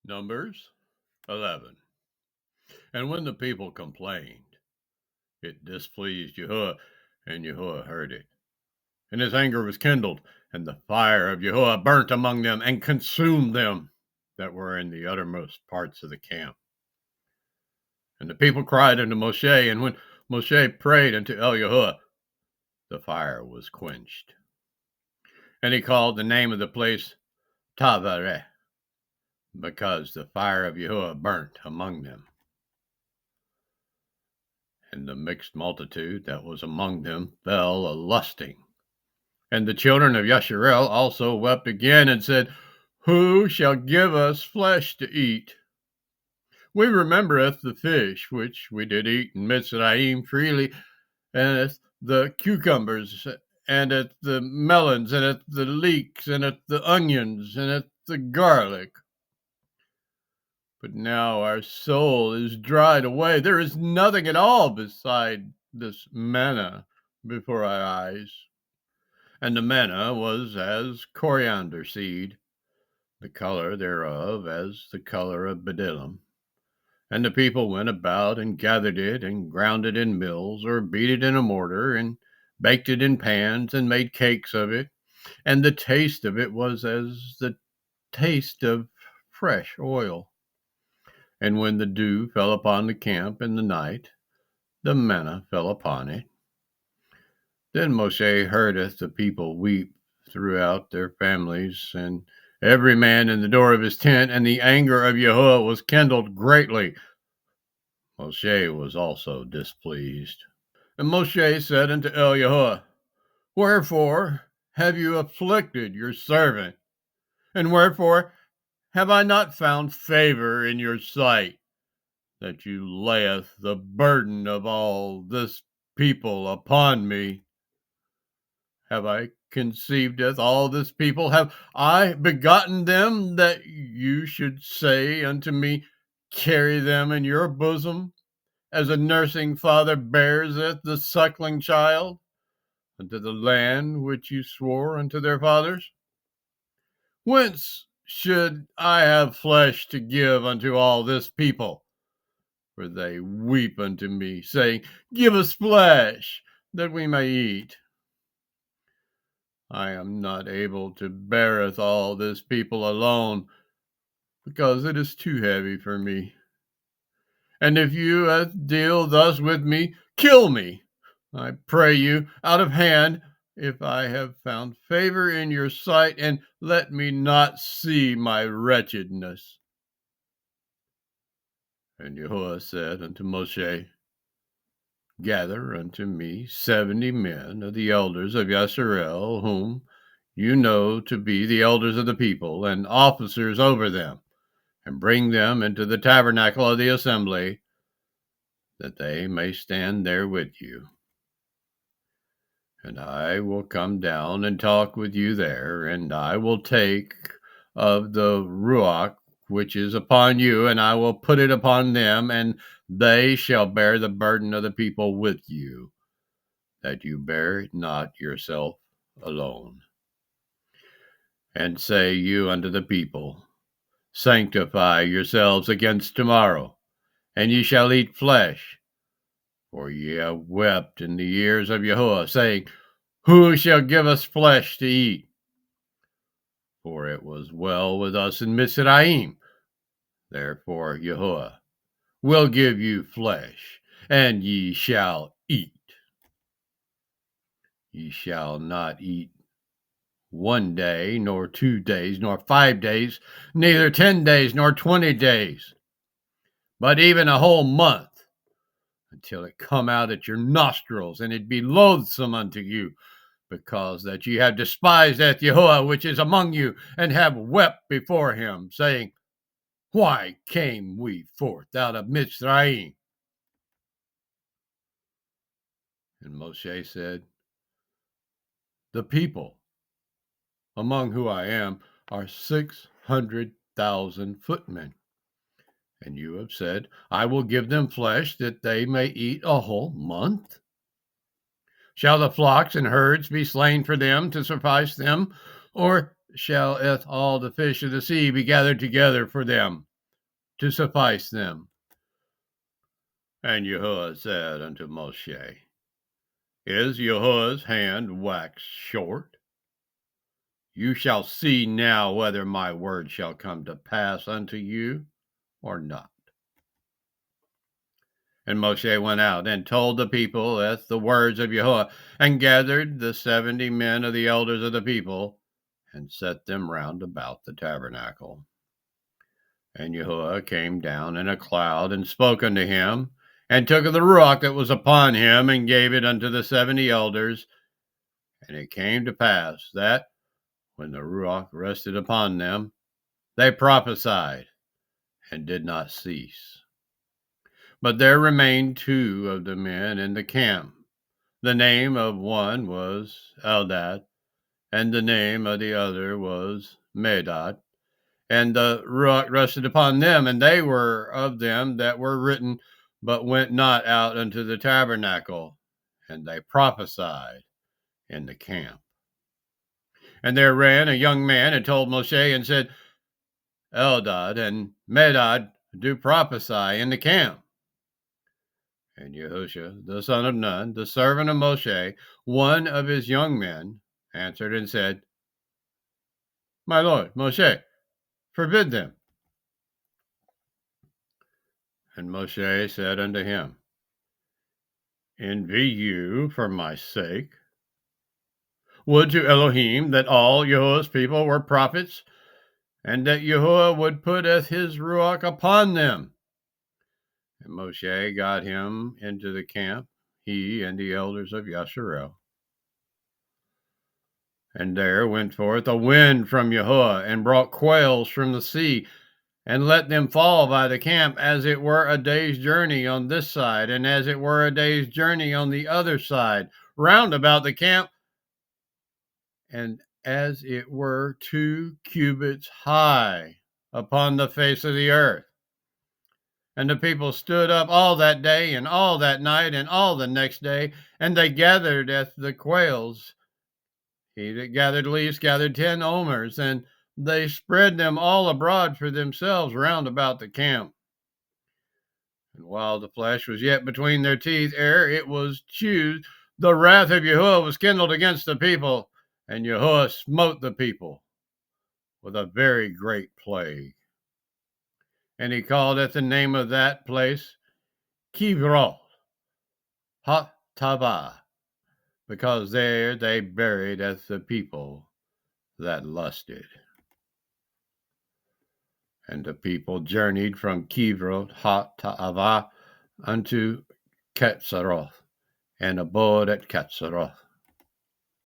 Numbers 11. And when the people complained, it displeased YAHUAH, and YAHUAH heard it. And his anger was kindled, and the fire of YAHUAH burnt among them and consumed them that were in the uttermost parts of the camp. And the people cried unto Moshe, and when Moshe prayed unto YAHUAH, the fire was quenched. And he called the name of the place Tavareh, because the fire of YAHUAH burnt among them. And the mixed multitude that was among them fell a lusting. And the children of Yasharel also wept again and said, Who shall give us flesh to eat? We remembereth the fish which we did eat in Mitzrayim freely, and at the cucumbers, and at the melons, and at the leeks, and at the onions, and at the garlic. But now our soul is dried away. There is nothing at all beside this manna before our eyes. And the manna was as coriander seed, the color thereof as the color of bdellium. And the people went about and gathered it, and ground it in mills, or beat it in a mortar, and baked it in pans, and made cakes of it. And the taste of it was as the taste of fresh oil. And when the dew fell upon the camp in the night, the manna fell upon it. Then Moshe heardeth the people weep throughout their families, and every man in the door of his tent, and the anger of YAHUAH was kindled greatly. Moshe was also displeased. And Moshe said unto YAHUAH, Wherefore have you afflicted your servant? And wherefore have I not found favor in your sight, that you layeth the burden of all this people upon me? Have I conceived all this people? Have I begotten them, that you should say unto me, Carry them in your bosom, as a nursing father bearseth the suckling child, unto the land which you swore unto their fathers? Whence should I have flesh to give unto all this people? For they weep unto me, saying, Give us flesh, that we may eat. I am not able to beareth all this people alone, because it is too heavy for me. And if you deal thus with me, kill me, I pray you, out of hand, if I have found favor in your sight, and let me not see my wretchedness. And YAHUAH said unto Moshe, Gather unto me 70 men of the elders of Yasharel, whom you know to be the elders of the people, and officers over them, and bring them into the tabernacle of the assembly, that they may stand there with you. And I will come down and talk with you there, and I will take of the Ruach which is upon you, and I will put it upon them, and they shall bear the burden of the people with you, that you bear it not yourself alone. And say you unto the people, Sanctify yourselves against tomorrow, and ye shall eat flesh. For ye have wept in the ears of YAHUAH, saying, Who shall give us flesh to eat? For it was well with us in Mitzrayim. Therefore YAHUAH will give you flesh, and ye shall eat. Ye shall not eat 1 day, nor 2 days, nor 5 days, neither 10 days, nor 20 days, but even a whole month, until it come out at your nostrils, and it be loathsome unto you, because that ye have despised YAHUAH which is among you, and have wept before him, saying, Why came we forth out of Mitzrayim? And Moshe said, The people among whom I am are 600,000 footmen. And you have said, I will give them flesh that they may eat a whole month. Shall the flocks and herds be slain for them to suffice them? Or shall all the fish of the sea be gathered together for them? to suffice them. And YAHUAH said unto Moshe, Is YAHUAH's hand waxed short? You shall see now whether my word shall come to pass unto you or not. And Moshe went out and told the people the words of YAHUAH, and gathered the 70 men of the elders of the people, and set them round about the tabernacle. And YAHUAH came down in a cloud, and spoke unto him, and took of the ruach that was upon him, and gave it unto the 70 elders. And it came to pass that, when the ruach rested upon them, they prophesied, and did not cease. But there remained 2 of the men in the camp. The name of one was Eldad, and the name of the other was Medad. And the ruach rested upon them, and they were of them that were written, but went not out unto the tabernacle, and they prophesied in the camp. And there ran a young man and told Moshe and said, Eldad and Medad do prophesy in the camp. And YAHUSHA, the son of Nun, the servant of Moshe, one of his young men, answered and said, My lord, Moshe, forbid them. And Moshe said unto him, Envy you for my sake? Would to Elohim that all YAHUAH's people were prophets, and that YAHUAH would put his ruach upon them. And Moshe got him into the camp, he and the elders of Yasharel. And there went forth a wind from YAHUAH, and brought quails from the sea, and let them fall by the camp, as it were a day's journey on this side, and as it were a day's journey on the other side, round about the camp, and as it were 2 cubits high upon the face of the earth. And the people stood up all that day, and all that night, and all the next day, and they gathered at the quails. He that gathered least gathered 10 omers, and they spread them all abroad for themselves round about the camp. And while the flesh was yet between their teeth, ere it was chewed, the wrath of YAHUAH was kindled against the people, and YAHUAH smote the people with a very great plague. And he called at the name of that place Kibroth Hattaavah, because there they buried as the people that lusted. And the people journeyed from Kibroth Hattaavah unto Ketsaroth, and abode at Ketsaroth.